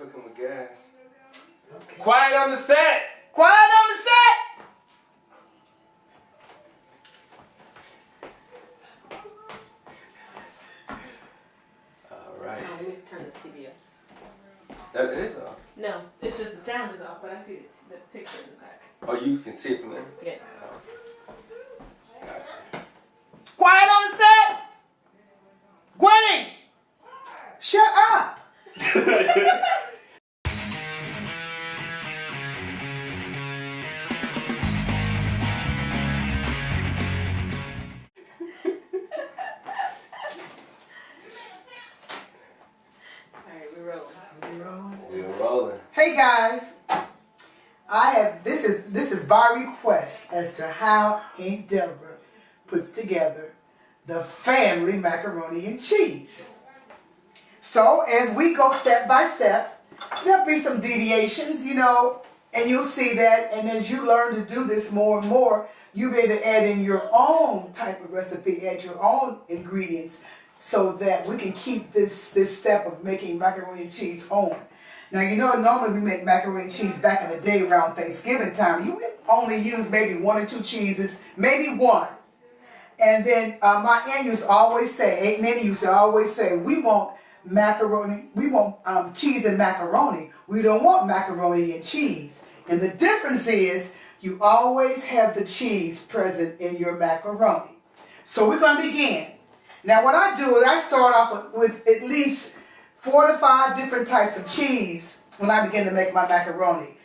Cooking with gas. Okay. Quiet on the set! Quiet on the set! Alright. No, we need to turn this TV off. That is off. No, it's just the sound is off, but I see the picture in the back. Oh, you can see it from there? Yeah. Oh. Gotcha. Quiet on the set! Gwenny! Shut up! Alright, we're rolling. We're rolling. Hey guys, this is by request as to how Aunt Deborah puts together the family macaroni and cheese. So as we go step by step, there'll be some deviations, and you'll see that. And as you learn to do this more and more, you'll be able to add in your own type of recipe, add your own ingredients, so that we can keep this step of making macaroni and cheese on. Now, normally we make macaroni and cheese back in the day around Thanksgiving time. You would only use maybe 1 or 2 cheeses, maybe 1. And then my aunt used to always say, Aunt Minnie used to always say, we want macaroni, we want cheese and macaroni. We don't want macaroni and cheese. And the difference is you always have the cheese present in your macaroni. So we're going to begin. Now what I do is I start off with at least 4 to 5 different types of cheese when I begin to make my macaroni.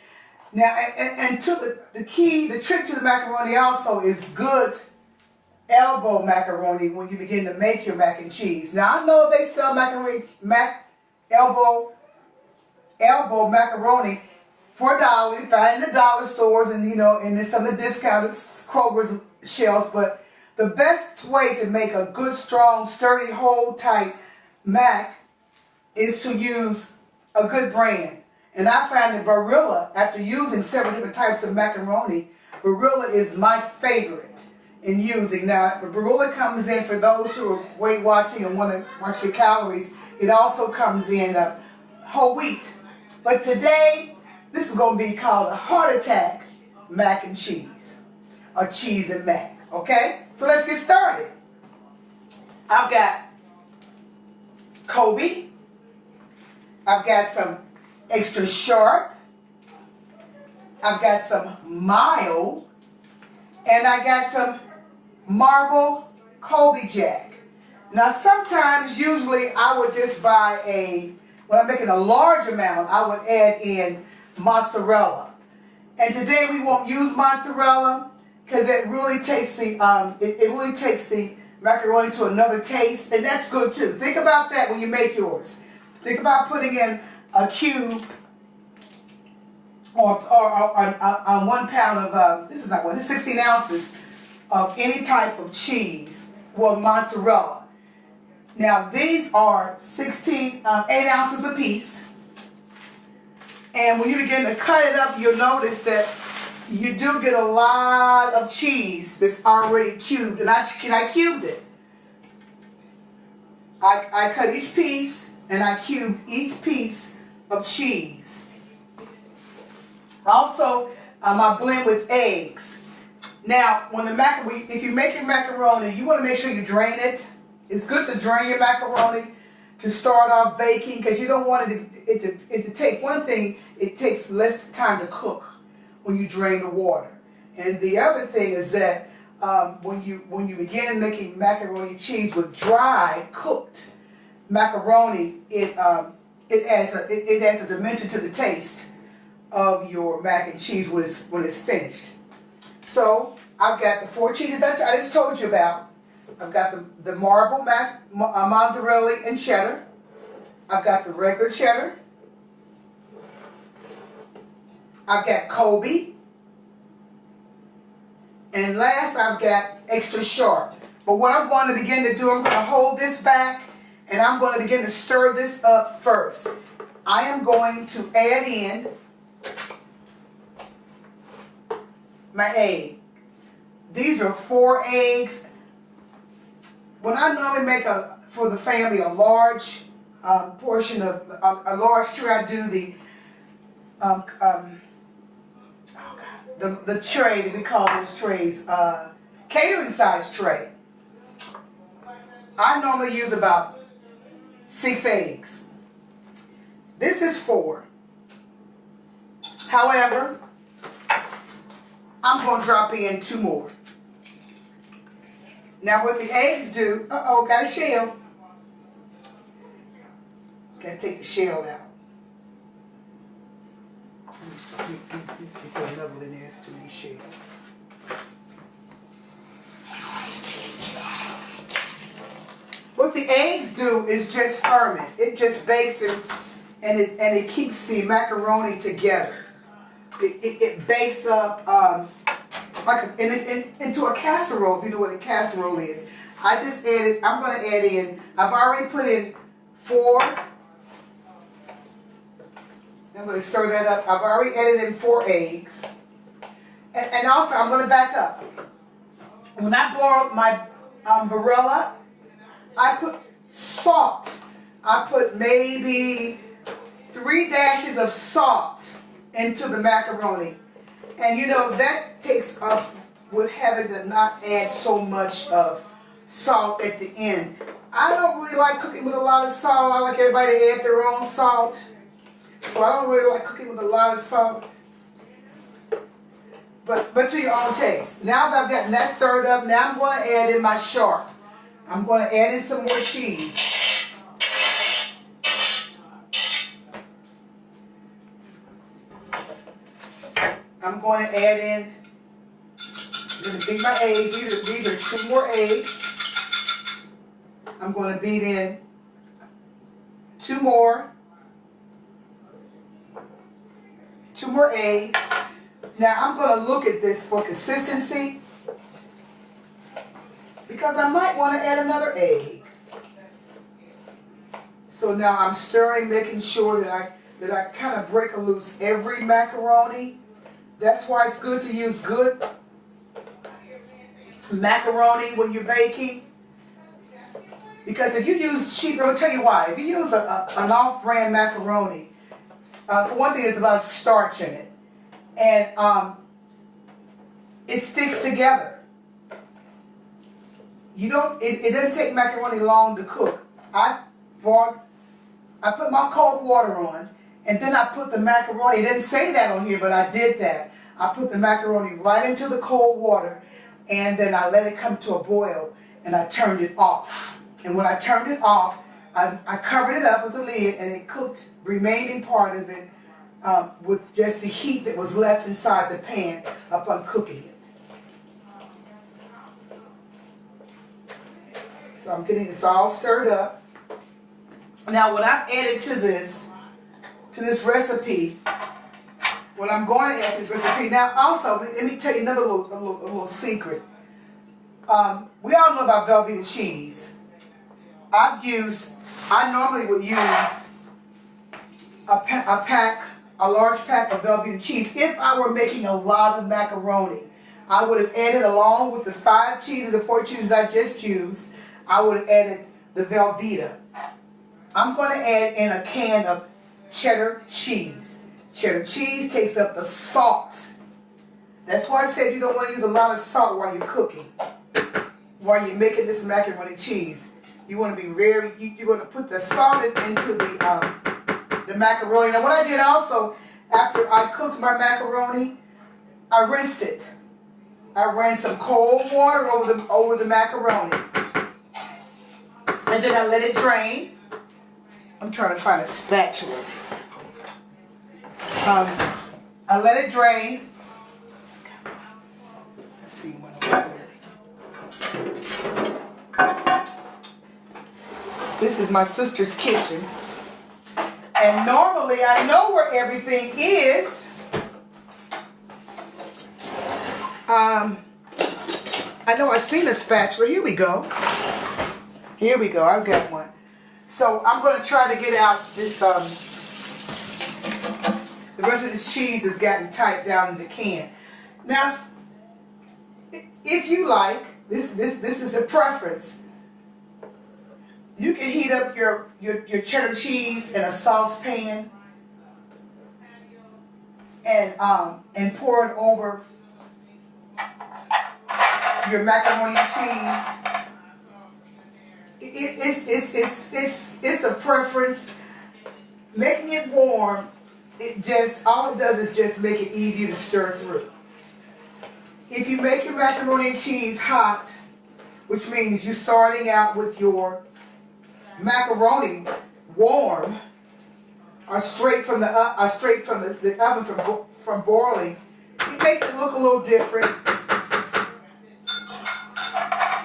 Now, and to the trick to the macaroni also is good elbow macaroni when you begin to make your mac and cheese. Now, I know they sell elbow macaroni for $1. You find in the dollar stores and, and in some of the discounted Kroger's shelves, but the best way to make a good, strong, sturdy, whole type mac is to use a good brand. And I find that Barilla, after using several different types of macaroni, Barilla is my favorite in using. Now, Barilla comes in, for those who are weight watching and want to watch your calories, it also comes in whole wheat. But today, this is going to be called a heart attack mac and cheese, or cheese and mac. Okay? So let's get started. I've got Colby. I've got some extra sharp. I've got some mild. And I got some marble Colby Jack. Now sometimes, usually I would just buy when I'm making a large amount, I would add in mozzarella. And today we won't use mozzarella because it really takes the macaroni to another taste, and that's good too. Think about that when you make yours. Think about putting in a cube or 1 pound of this is not one. This is 16 ounces of any type of cheese. Well, mozzarella. Now these are 8 ounces a piece, and when you begin to cut it up, you'll notice that you do get a lot of cheese that's already cubed, and I cubed it. I cut each piece, and I cubed each piece of cheese. Also, I blend with eggs. Now, if you make your macaroni, you want to make sure you drain it. It's good to drain your macaroni to start off baking, because you don't want it to take, one thing, it takes less time to cook when you drain the water. And the other thing is that when you begin making macaroni and cheese with dry cooked macaroni, it adds a dimension to the taste of your mac and cheese when it's finished. So I've got the 4 cheeses that I just told you about. I've got the marble mozzarella and cheddar. I've got the regular cheddar. I've got Colby. And last, I've got extra sharp. But what I'm going to begin to do, I'm going to hold this back, and I'm going to begin to stir this up first. I am going to add in my egg. These are 4 eggs. When I normally make for the family a large portion of a large tray. I do the the tray that we call those trays, catering size tray. I normally use about 6 eggs. This is 4. However, I'm going to drop in 2 more. Now what the eggs do, got a shell. Gotta take the shell out. Let me put another one in there, it's too many shells. What the eggs do is just ferment. It just bakes it, and it keeps the macaroni together. It bakes up into a casserole. If you know what a casserole is, I'm going to add in. I've already put in 4. I'm going to stir that up. I've already added in 4 eggs, and also I'm going to back up. When I boiled my Barilla, I put salt. I put maybe 3 dashes of salt into the macaroni. And you know, that takes up with having to not add so much of salt at the end. I don't really like cooking with a lot of salt. I like everybody to add their own salt. So I don't really like cooking with a lot of salt. But to your own taste. Now that I've gotten that stirred up, now I'm going to add in my sharp. I'm going to add in some more cheese. I'm going to add in, I'm going to beat my eggs. These are 2 more eggs. I'm going to beat in 2 more. 2 more eggs. Now I'm going to look at this for consistency, because I might want to add another egg. So now I'm stirring, making sure that I kind of break loose every macaroni. That's why it's good to use good macaroni when you're baking. Because if you use cheap, I'll tell you why. If you use an off-brand macaroni, for one thing, there's a lot of starch in it. And it sticks together. It doesn't take macaroni long to cook. I put my cold water on, and then I put the macaroni. It didn't say that on here, but I did that. I put the macaroni right into the cold water, and then I let it come to a boil, and I turned it off. And when I turned it off, I covered it up with a lid, and it cooked remaining part of it with just the heat that was left inside the pan upon cooking it. So I'm getting this all stirred up. Now what I've added to this recipe, what I'm going to add to this recipe, now also, let me tell you another little secret. We all know about Velveeta cheese. I normally would use a large pack of Velveeta cheese. If I were making a lot of macaroni, I would have added, along with the 5 cheeses, the 4 cheeses I just used, I would have added the Velveeta. I'm going to add in a can of cheddar cheese. Cheddar cheese takes up the salt. That's why I said you don't want to use a lot of salt while you're cooking, while you're making this macaroni cheese. You want to be you're going to put the salt into the macaroni. Now what I did also, after I cooked my macaroni, I rinsed it. I ran some cold water over the macaroni. And then I let it drain. I'm trying to find a spatula. I let it drain. Let's see one over here. This is my sister's kitchen. And normally I know where everything is. I know I've seen a spatula. Here we go. Here we go. I've got one. So I'm going to try to get out this, the rest of this cheese has gotten tight down in the can. Now, if you like, this is a preference. You can heat up your cheddar cheese in a saucepan and pour it over your macaroni and cheese. It's a preference. Making it warm, all it does is just make it easier to stir through. If you make your macaroni and cheese hot, which means you're starting out with your macaroni warm, or straight from the oven from boiling, it makes it look a little different.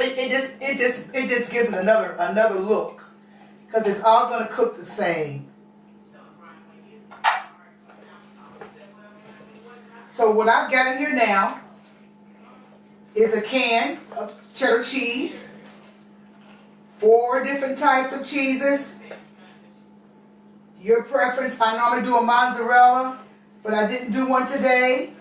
It just gives it another look, because it's all going to cook the same. So what I've got in here now is a can of cheddar cheese, 4 different types of cheeses. Your preference. I normally do a mozzarella, but I didn't do one today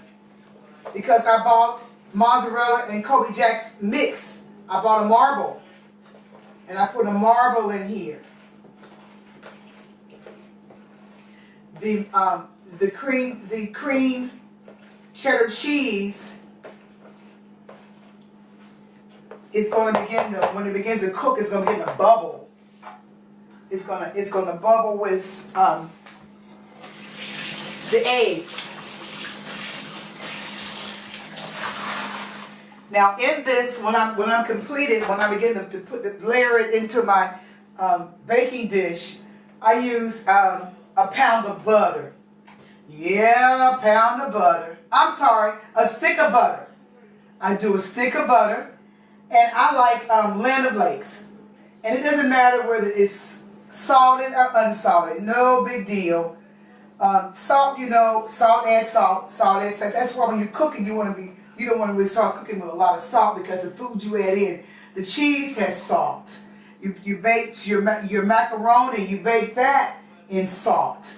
because I bought mozzarella and Colby Jack's mix. I bought a marble, and I put a marble in here. The cream cheddar cheese is going to begin to, when it begins to cook, it's going to begin to bubble. It's going to bubble with the eggs. Now in this, when I'm completed, when I begin to layer it into my baking dish, I use a pound of butter. Yeah, a pound of butter. I'm sorry, a stick of butter. I do a stick of butter, and I like Land O'Lakes. And it doesn't matter whether it's salted or unsalted. No big deal. Salt, salt adds salt. Salt adds salt. That's why when you're cooking, you don't want to really start cooking with a lot of salt, because the food you add in, the cheese has salt. You bake your macaroni, you bake that in salt.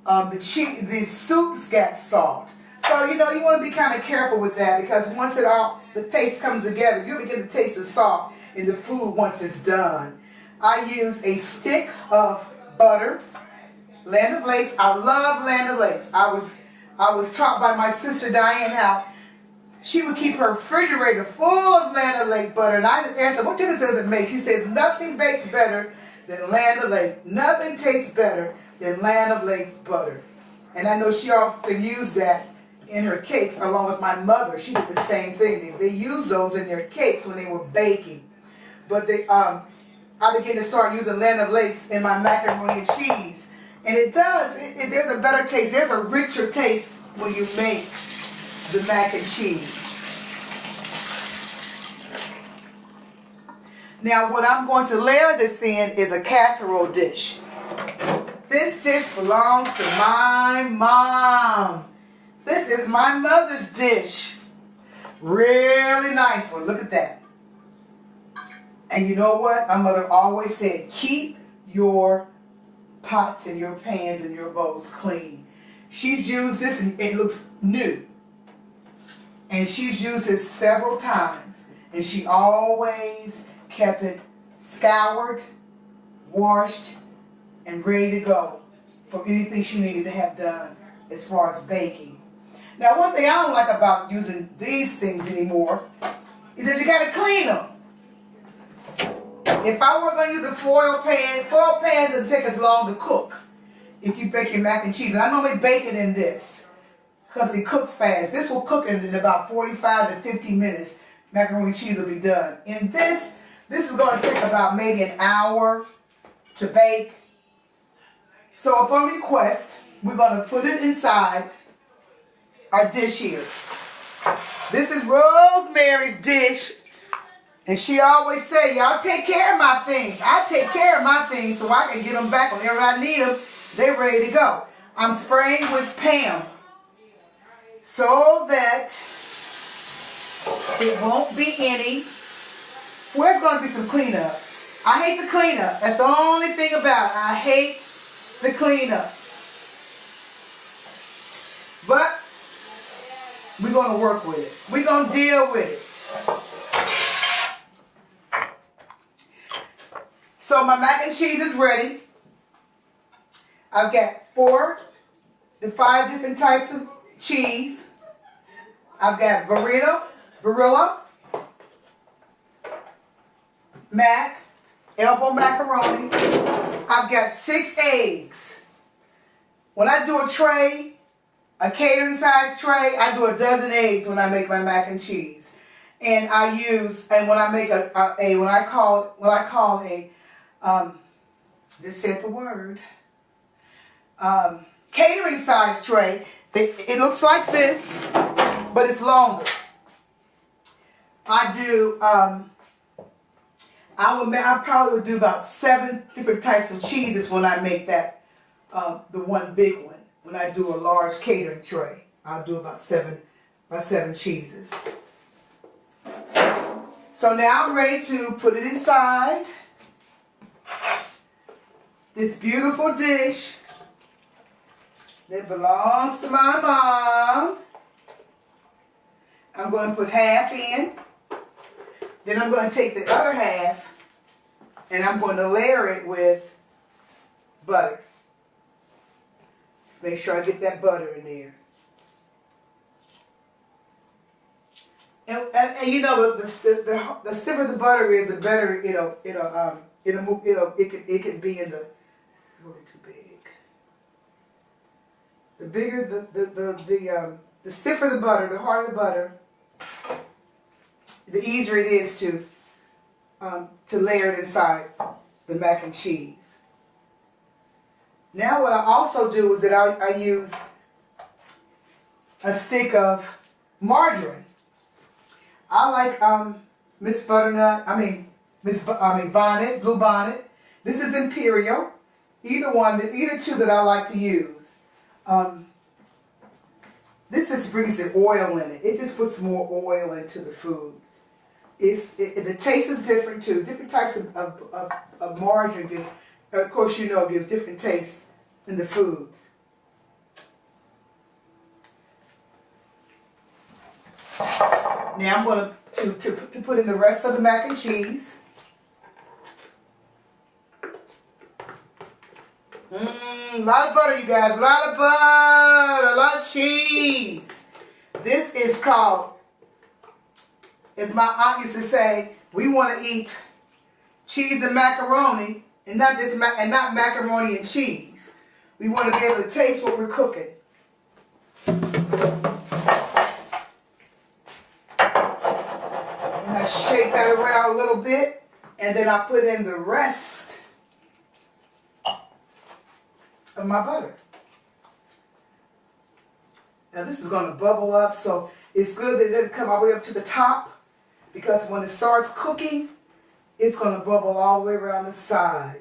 The soup's got salt. So, you want to be kind of careful with that, because once the taste comes together, you'll begin to taste the salt in the food once it's done. I use a stick of butter, Land O'Lakes. I love Land O'Lakes. I was taught by my sister Diane how she would keep her refrigerator full of Land O'Lakes butter. And I asked her, what difference does it make? She says, nothing bakes better than Land O'Lakes. Nothing tastes better than Land O'Lakes butter. And I know she often used that in her cakes, along with my mother. She did the same thing. They used those in their cakes when they were baking. But I began to start using Land O'Lakes in my macaroni and cheese. And it does. There's a better taste. There's a richer taste when you make the mac and cheese. Now what I'm going to layer this in is a casserole dish. This dish belongs to my mom. This is my mother's dish. Really nice one. Look at that. And you know what? My mother always said, keep your pots and your pans and your bowls clean. She's used this and it looks new. And she's used it several times. And she always kept it scoured, washed, and ready to go for anything she needed to have done as far as baking. Now, one thing I don't like about using these things anymore is that you got to clean them. If I were going to use a foil pans doesn't take as long to cook if you bake your mac and cheese. And I normally bake it in this because it cooks fast. This will cook in about 45 to 50 minutes. Macaroni and cheese will be done. In this is going to take about maybe an hour to bake. So upon request, we're going to put it inside our dish here. This is Rosemary's dish. And she always say, y'all take care of my things. I take care of my things so I can get them back whenever I need them. They're ready to go. I'm spraying with Pam so that it won't be any. There's going to be some cleanup. I hate the cleanup. That's the only thing about it. I hate the cleanup. But we're going to work with it. We're going to deal with it. So my mac and cheese is ready. I've got 4 to 5 different types of cheese. I've got Barilla, mac, elbow macaroni. I've got 6 eggs. When I do a tray, a catering size tray, I do a dozen eggs when I make my mac and cheese. And when I make just said the word, catering size tray, it looks like this, but it's longer. I probably would do about 7 different types of cheeses when I make that, the one big one. When I do a large catering tray, I'll do about 7 cheeses. So now I'm ready to put it inside this beautiful dish that belongs to my mom. I'm going to put half in. Then I'm going to take the other half and I'm going to layer it with butter. Just make sure I get that butter in there. And you know, the stiffer the butter is, the better it can be in the. This is really too big. The bigger the stiffer the butter, the harder the butter, the easier it is to layer it inside the mac and cheese. Now what I also do is that I use a stick of margarine. I like Miss Butternut. Bonnet, Blue Bonnet. This is Imperial. Either 2 that I like to use. This just brings the oil in it. It just puts more oil into the food. The taste is different too. Different types of margarine gives, of course, gives different tastes in the foods. Now I'm going to put in the rest of the mac and cheese. A lot of butter, you guys. A lot of butter. A lot of cheese. This is called, as my aunt used to say, we want to eat cheese and macaroni, and not macaroni and cheese. We want to be able to taste what we're cooking. And I shake that around a little bit, and then I put in the rest of my butter. Now this is going to bubble up, so it's good that it doesn't come all the way up to the top, because when it starts cooking, it's going to bubble all the way around the sides.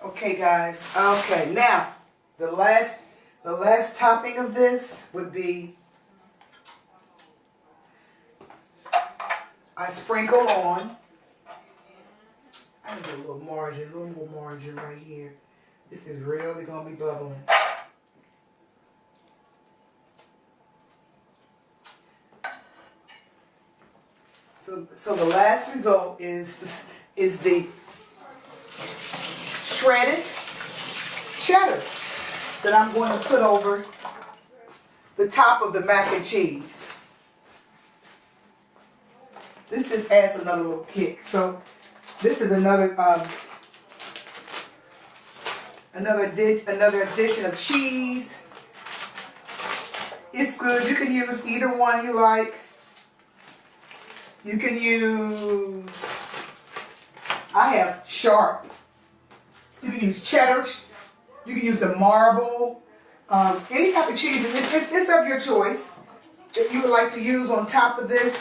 Okay, guys. Okay, now the last topping of this would be, I sprinkle on. I need a little more margin right here. This is really gonna be bubbling. So the last result is the shredded cheddar that I'm going to put over the top of the mac and cheese. This just adds another little kick. So this is another addition of cheese. It's good. You can use either one you like. You can use, I have sharp. You can use cheddar. You can use the marble. Any type of cheese. It's of your choice that you would like to use on top of this.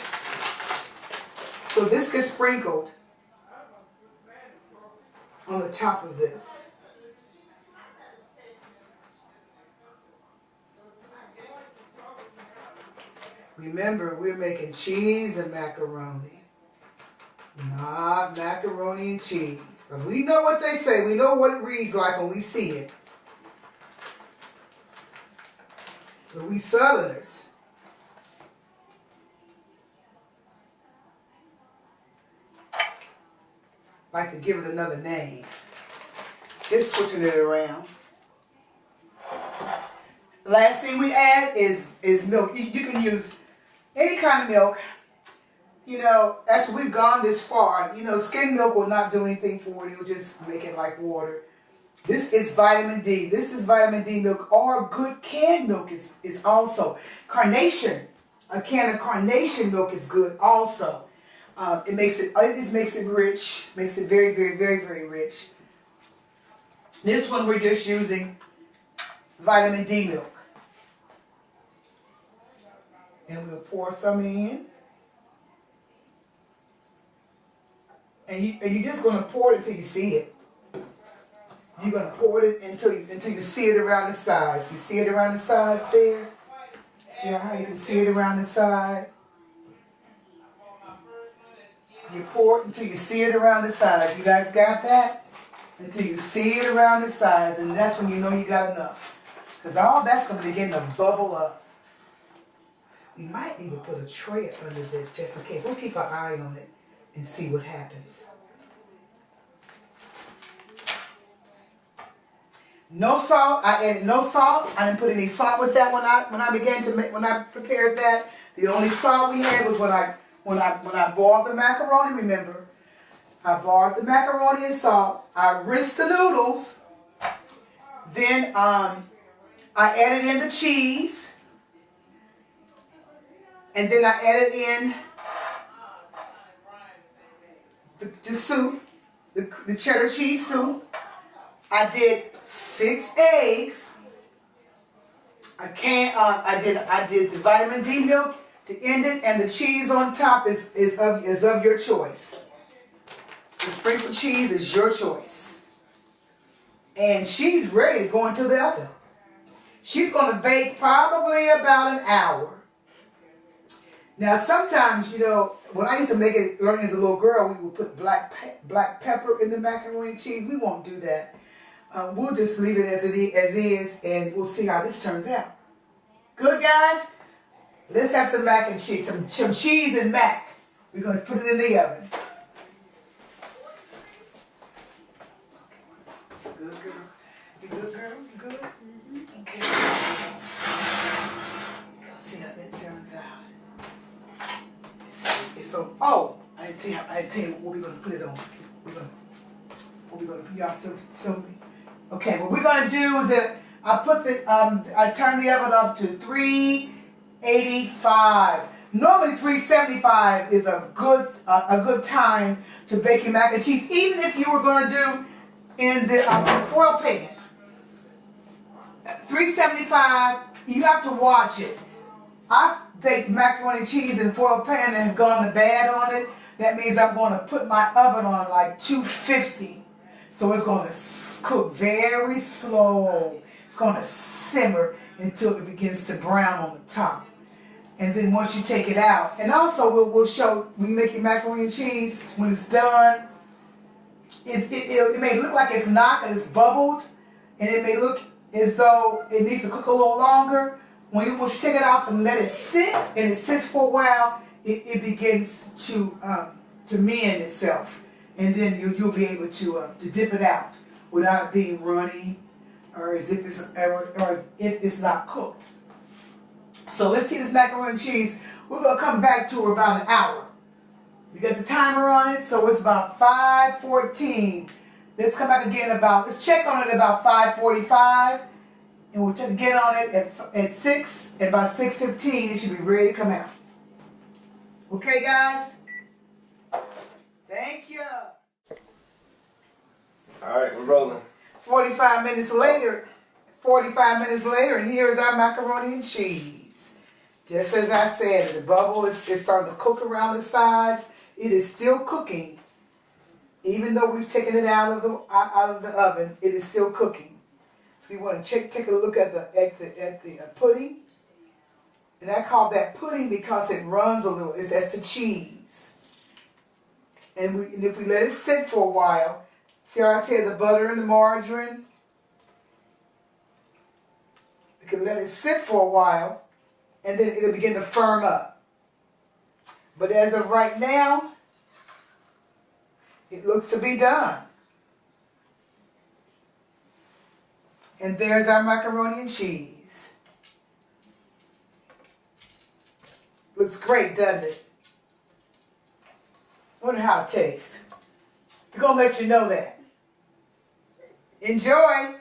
So this gets sprinkled on the top of this. Remember, we're making cheese and macaroni. Not macaroni and cheese. But we know what they say. We know what it reads like when we see it. But we Southerners. Like to give it another name. Just switching it around. Last thing we add is milk. You can use any kind of milk. You know, after we've gone this far, you know, skim milk will not do anything for it. It'll just make it like water. This is vitamin D. This is vitamin D milk, or good canned milk is also. Carnation, a can of carnation milk is good also. It just makes it rich, makes it very, very, very, very rich. This one we're just using vitamin D milk. And we'll pour some in. And you're just going to pour it until you see it. You're going to pour it until you see it around the sides. You see it around the sides there? See how you can see it around the side? You pour it until you see it around the sides. You guys got that? Until you see it around the sides, and that's when you know you got enough. Because all that's going to begin to bubble up. We might need to put a tray under this just in case. We'll keep our eye on it and see what happens. No salt. I added no salt. I didn't put any salt with that when I prepared that. The only salt we had was when I boiled the macaroni. Remember, I boiled the macaroni in salt. I rinsed the noodles. Then I added in the cheese. And then I added in the soup, the cheddar cheese soup. I did 6 eggs. I did the vitamin D milk to end it, and the cheese on top is of your choice. The sprinkled cheese is your choice. And she's ready to go into the oven. She's going to bake probably about an hour. Now, sometimes, you know, when I used to make it learning as a little girl, we would put black pepper in the macaroni and cheese. We won't do that. We'll just leave it as it is, and we'll see how this turns out. Good, guys? Let's have some mac and cheese, some cheese and mac. We're going to put it in the oven. Good, girl. You good, girl? You good? Mm-hmm. Okay. Go see how that turns out. So, I didn't tell you what we're going to put it on. What we're going to put, y'all still me. Okay, what we're going to do is that I turn the oven up to 385. Normally 375 is a good time to bake your mac and cheese, even if you were going to do in the foil pan. 375, you have to watch it. I've baked macaroni and cheese in foil pan and have gone to bad on it. That means I'm going to put my oven on like 250. So it's going to cook very slow. It's going to simmer until it begins to brown on the top. And then once you take it out, and also we'll show when you make your macaroni and cheese, when it's done, it may look like it's not, because it's bubbled, and it may look as though it needs to cook a little longer. When you take it off and let it sit, and it sits for a while, it begins to mend itself, and then you'll be able to dip it out without it being runny, or if it's not cooked. So let's see this macaroni and cheese. We're gonna come back to about an hour. We got the timer on it, so it's about 5:14. Let's come back again let's check on it about 5:45. And we'll get on it at 6, and by 6:15 it should be ready to come out. Okay, guys? Thank you. All right, we're rolling. 45 minutes later, and here is our macaroni and cheese. Just as I said, the bubble is starting to cook around the sides. It is still cooking. Even though we've taken it out of the oven, it is still cooking. So you want to take a look at the pudding. And I call that pudding because it runs a little. That's the cheese. And if we let it sit for a while, see how I tell you the butter and the margarine? We can let it sit for a while, and then it'll begin to firm up. But as of right now, it looks to be done. And there's our macaroni and cheese. Looks great, doesn't it? Wonder how it tastes. We're going to let you know that. Enjoy!